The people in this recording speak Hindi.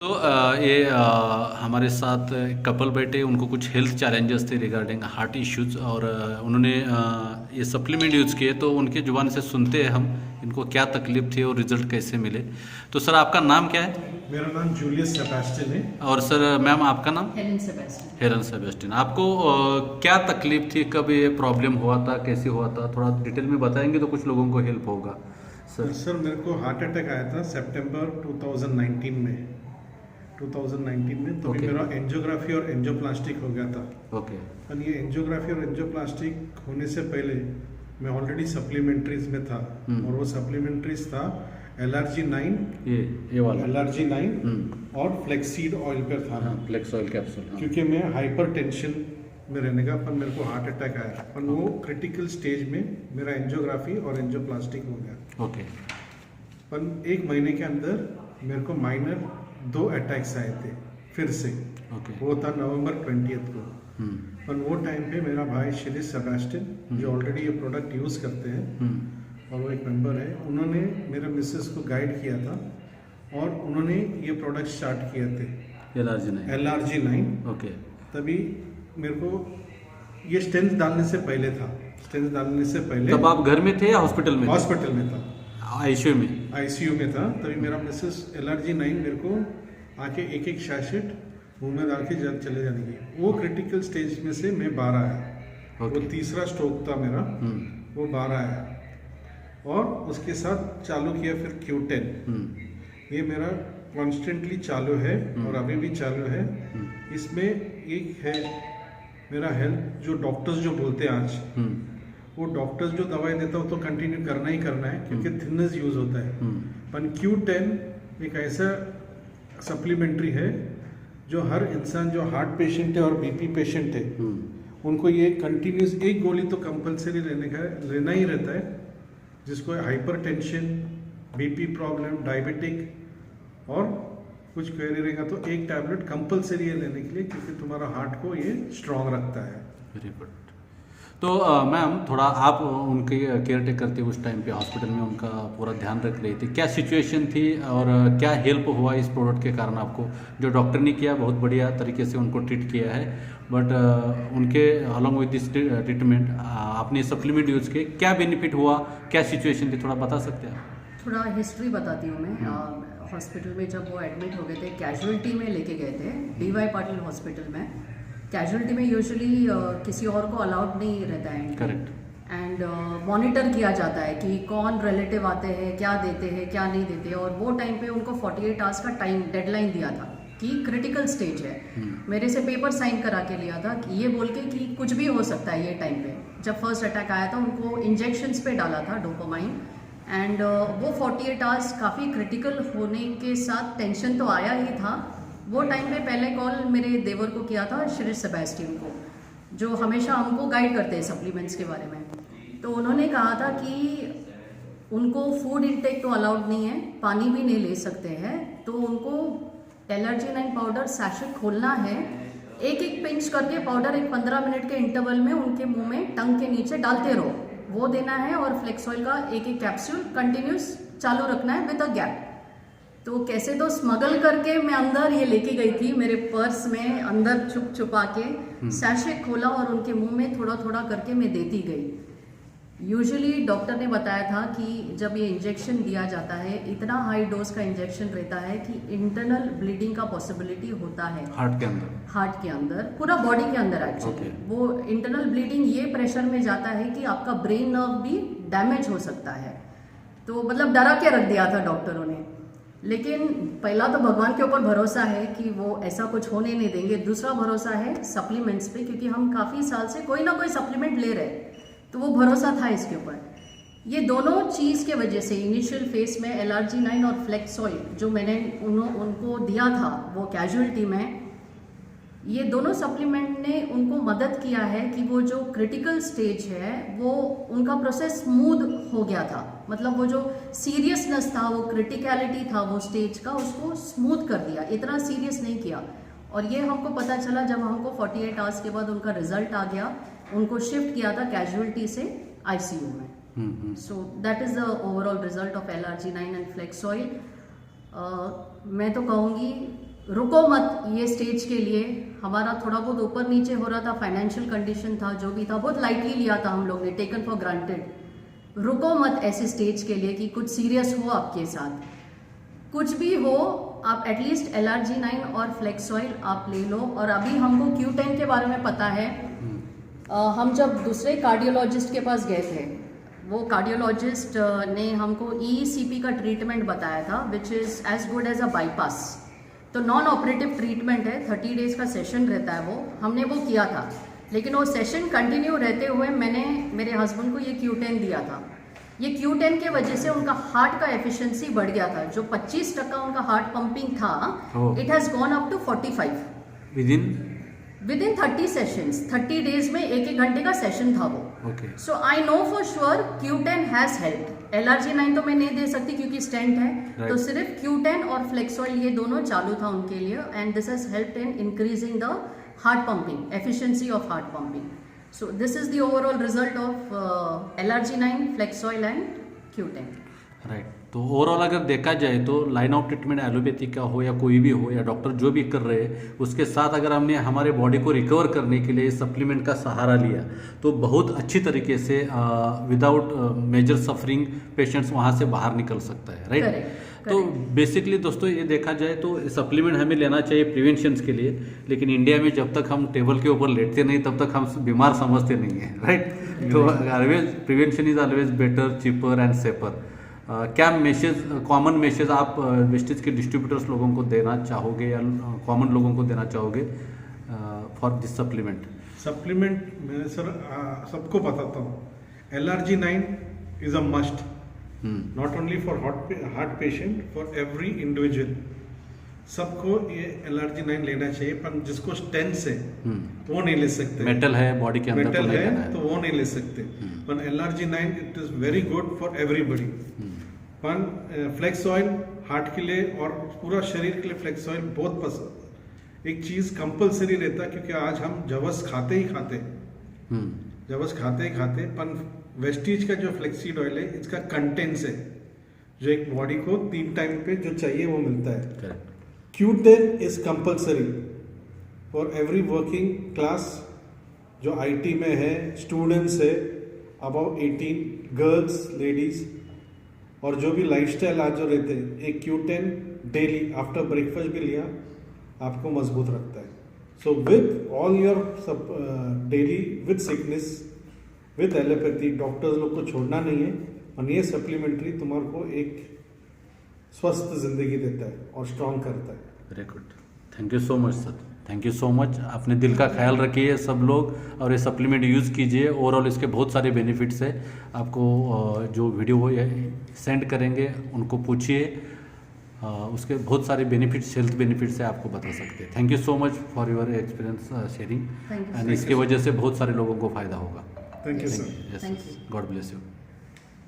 तो हमारे साथ कपल बैठे, उनको कुछ हेल्थ चैलेंजेस थे रिगार्डिंग हार्ट इश्यूज, और उन्होंने ये सप्लीमेंट यूज़ किए। तो उनके ज़ुबान से सुनते हैं हम इनको क्या तकलीफ थी और रिजल्ट कैसे मिले। तो सर, आपका नाम क्या है? मेरा नाम जूलियस सेबेस्टियन है। और सर मैम, आपका नाम? Helen Sebastian. Helen Sebastian. आपको क्या तकलीफ थी, कब ये प्रॉब्लम हुआ था, कैसे हुआ था, थोड़ा डिटेल में बताएंगे तो कुछ लोगों को हेल्प होगा। सर मेरे को हार्ट अटैक आया था सितंबर 2019 में। 2019 में तो Okay. मेरा एंजियोग्राफी और एंजियोप्लास्टिक हो गया था। ओके। और ये एंजियोग्राफी और एंजियोप्लास्टिक होने से पहले मैं ऑलरेडी सप्लीमेंट्रीज में था। और वो सप्लीमेंट्रीज था LRG9, ये वाला LRG9 और फ्लेक्सीड ऑयल पर था। हाँ, फ्लेक्स ऑयल कैप्सूल। क्योंकि मैं हाइपर टेंशन में रहने का, पर मेरे को हार्ट अटैक आया, पर वो क्रिटिकल स्टेज में मेरा एंजियोग्राफी और एंजियोप्लास्टिक हो गया। ओके। पर 1 महीने के अंदर मेरे को माइनर 2 अटैक्स आए थे फिर से। ओके। वो था नवंबर 20 को। पर वो टाइम पे मेरा भाई श्री सेबेस्टियन, जो ऑलरेडी ये प्रोडक्ट यूज़ करते हैं और वो एक मेंबर है, उन्होंने मेरे मिसेस को गाइड किया था और उन्होंने ये प्रोडक्ट स्टार्ट किए थे LRG9। ओके। तभी मेरे को ये स्टेंट डालने से पहले था। स्टेंट डालने से पहले तब आप घर में थे या हॉस्पिटल में? हॉस्पिटल में था, आईसीयू में। ICU में था। तभी मेरा मिसेस LRG9 मेरे को आके एक शैशेट मुंह में डाल के चले जाने की। वो क्रिटिकल स्टेज में से मैं बाहर आया। वो तीसरा स्ट्रोक था मेरा, वो बाहर आया और उसके साथ चालू किया फिर Q10। ये मेरा कॉन्स्टेंटली चालू है और अभी भी चालू है। इसमें एक है मेरा हेल्थ, जो डॉक्टर्स जो बोलते हैं आज, वो डॉक्टर्स जो दवाई देता है तो कंटिन्यू करना ही करना है, क्योंकि थिननेस यूज होता है। पर Q10 एक ऐसा सप्लीमेंट्री है जो हर इंसान जो हार्ट पेशेंट है और BP पेशेंट है, उनको ये कंटिन्यूस एक गोली तो कंपलसरी लेना ही रहता है। जिसको हाइपरटेंशन, BP प्रॉब्लम, डायबिटिक और कुछ क्वेरी रहेगा तो एक टैबलेट कंपलसरी है लेने के लिए, क्योंकि तुम्हारा हार्ट को ये स्ट्रांग रखता है। Very good. तो मैम, थोड़ा आप उनके केयर टेकर थे उस टाइम पे, हॉस्पिटल में उनका पूरा ध्यान रख रही थी, क्या सिचुएशन थी और क्या हेल्प हुआ इस प्रोडक्ट के कारण आपको? जो डॉक्टर ने किया बहुत बढ़िया तरीके से उनको ट्रीट किया है, बट उनके अलॉन्ग विद दिस ट्रीटमेंट आपने सप्लीमेंट यूज़ किए, क्या बेनिफिट हुआ, क्या सिचुएशन थी, थोड़ा बता सकते हैं आप? थोड़ा हिस्ट्री बताती हूँ मैं। हॉस्पिटल में जब वो एडमिट हो गए थे, कैजुअलिटी में लेके गए थे, DY पाटिल हॉस्पिटल में। कैजुअलिटी में यूजुअली किसी और को अलाउड नहीं रहता है। करेक्ट। एंड मॉनिटर किया जाता है कि कौन रिलेटिव आते हैं, क्या देते हैं, क्या नहीं देते। और वो टाइम पे उनको 48 आवर्स का टाइम डेडलाइन दिया था कि क्रिटिकल स्टेज है। मेरे से पेपर साइन करा के लिया था कि ये बोल के कि कुछ भी हो सकता है ये टाइम पे। जब फर्स्ट अटैक आया था उनको इंजेक्शंस पे डाला था डोपामाइन, एंड वो 48 आवर्स काफ़ी क्रिटिकल होने के साथ टेंशन तो आया ही था। वो टाइम पे पहले कॉल मेरे देवर को किया था, श्री सेबेस्टियन को, जो हमेशा हमको गाइड करते हैं सप्लीमेंट्स के बारे में। तो उन्होंने कहा था कि उनको फूड इंटेक तो अलाउड नहीं है, पानी भी नहीं ले सकते हैं, तो उनको LRG9 पाउडर सैशे खोलना है, एक पिंच करके पाउडर एक 15 मिनट के इंटरवल में उनके मुंह में टंग के नीचे डालते रहो, वो देना है। और फ्लेक्स ऑयल का एक कैप्सूल कंटिन्यूस चालू रखना है विद अ गैप। तो कैसे तो स्मगल करके मैं अंदर ये लेके गई थी, मेरे पर्स में अंदर छुप छुपा के सैशे खोला और उनके मुंह में थोड़ा थोड़ा करके मैं देती गई। यूजुअली डॉक्टर ने बताया था कि जब ये इंजेक्शन दिया जाता है, इतना हाई डोज का इंजेक्शन रहता है कि इंटरनल ब्लीडिंग का पॉसिबिलिटी होता है हार्ट के अंदर, पूरा बॉडी के अंदर एक्चुअली। वो इंटरनल ब्लीडिंग ये प्रेशर में जाता है कि आपका ब्रेन नर्व भी डैमेज हो सकता है। तो मतलब डरा के रख दिया था डॉक्टरों ने। लेकिन पहला तो भगवान के ऊपर भरोसा है कि वो ऐसा कुछ होने नहीं देंगे। दूसरा भरोसा है सप्लीमेंट्स पे, क्योंकि हम काफ़ी साल से कोई ना कोई सप्लीमेंट ले रहे, तो वो भरोसा था इसके ऊपर। ये दोनों चीज़ के वजह से इनिशियल फेस में LRG9 और फ्लेक्स ऑयल जो मैंने उनको दिया था वो कैजुअलिटी में, ये दोनों सप्लीमेंट ने उनको मदद किया है कि वो जो क्रिटिकल स्टेज है वो उनका प्रोसेस स्मूथ हो गया था। मतलब वो जो सीरियसनेस था, वो क्रिटिकलिटी था वो स्टेज का, उसको स्मूथ कर दिया, इतना सीरियस नहीं किया। और ये हमको पता चला जब हमको 48 आवर्स के बाद उनका रिजल्ट आ गया। उनको शिफ्ट किया था कैजुअलिटी से ICU में। So that is the overall result of LRG9 and flex oil. मैं तो कहूँगी रुको मत ये स्टेज के लिए। हमारा थोड़ा बहुत ऊपर नीचे हो रहा था, फाइनेंशियल कंडीशन था, जो भी था बहुत लाइटली लिया था हम लोग ने, टेकन फॉर ग्रांटेड। रुको मत ऐसे स्टेज के लिए कि कुछ सीरियस हो आपके साथ, कुछ भी हो आप एटलीस्ट LRG9 और फ्लेक्स ऑयल आप ले लो। और अभी हमको Q10 के बारे में पता है। हम जब दूसरे कार्डियोलॉजिस्ट के पास गए थे, वो कार्डियोलॉजिस्ट ने हमको ECP का ट्रीटमेंट बताया था, which is as good as a bypass. तो नॉन ऑपरेटिव ट्रीटमेंट है, 30 डेज का सेशन रहता है। वो हमने वो किया था, लेकिन वो सेशन कंटिन्यू रहते हुए मैंने मेरे हस्बैंड को ये Q10 दिया था। ये Q10 के वजह से उनका हार्ट का एफिशिएंसी बढ़ गया था। जो 25% उनका हार्ट पंपिंग था, it has gone up to 45 within 30 sessions. 30 days में 1-1 घंटे का सेशन था वो। Okay. So I know for sure Q10 has helped. LRG9 तो मैं नहीं दे सकती क्योंकि स्टेंट है, तो सिर्फ Q10 और फ्लेक्स ऑयल ये दोनों चालू था उनके लिए, and this has helped in increasing the heart pumping, efficiency of heart pumping. So this is the overall result of LRG9, Flex Oil and Q10. Right. तो ओवरऑल अगर देखा जाए तो लाइन ऑफ ट्रीटमेंट एलोपैथी का हो या कोई भी हो या डॉक्टर जो भी कर रहे हैं, उसके साथ अगर हमने हमारे बॉडी को रिकवर करने के लिए सप्लीमेंट का सहारा लिया तो बहुत अच्छी तरीके से विदाउट मेजर सफरिंग पेशेंट्स वहाँ से बाहर निकल सकता है। राइट। तो बेसिकली दोस्तों ये देखा जाए तो सप्लीमेंट हमें लेना चाहिए प्रिवेंशंस के लिए, लेकिन इंडिया में जब तक हम टेबल के ऊपर लेटते नहीं तब तक हम बीमार समझते नहीं हैं। राइट। तो always prevention is always better, cheaper and safer. क्या मैसेज, कॉमन मैसेज आप वेस्टेज के डिस्ट्रीब्यूटर्स लोगों को देना चाहोगे या कॉमन लोगों को देना चाहोगे फॉर दिस सप्लीमेंट? सप्लीमेंट मैं सर सबको बताता हूँ, LRG9 is a must, not only for heart patient, for every individual. सबको ये LRG9 लेना चाहिए, पर जिसको स्टेंट्स है वो नहीं ले सकते। मेटल है बॉडी के अंदर, मेटल है तो वो नहीं ले सकते। पर LRG9 it is very good for everybody. पर फ्लेक्स ऑयल हार्ट के लिए और पूरा शरीर के लिए फ्लेक्स ऑयल बहुत पसंद। एक चीज कंपलसरी रहता है, क्योंकि आज हम जवस खाते ही खाते, पर वेस्टीज का जो फ्लेक्सीड ऑयल है, इसका कंटेंट्स है जो एक बॉडी को 3 टाइम पे जो चाहिए वो मिलता है। Q10 is compulsory for every working class, जो IT में है, स्टूडेंट्स है, अबाउट 18, गर्ल्स, लेडीज, और जो भी लाइफस्टाइल आज जो रहते हैं, एक Q10 डेली आफ्टर ब्रेकफास्ट भी लिया आपको मजबूत रखता है। So with all your daily, with sickness, with allopathy, doctors लोग को छोड़ना नहीं है, और ये सप्लीमेंट्री तुम्हारे को एक स्वस्थ जिंदगी देता है और स्ट्रॉन्ग करता है। Very good, thank you so much sir, thank you so much. अपने दिल का ख्याल रखिए सब लोग और ये सप्लीमेंट यूज़ कीजिए। ओवरऑल इसके बहुत सारे बेनिफिट्स है। आपको जो वीडियो वो सेंड करेंगे उनको पूछिए, उसके बहुत सारे बेनिफिट्स, हेल्थ बेनिफिट्स है, आपको बता सकते हैं। Thank you so much for your experience sharing, and इसके वजह से बहुत सारे लोगों को फ़ायदा होगा। Thank you sir. God bless you.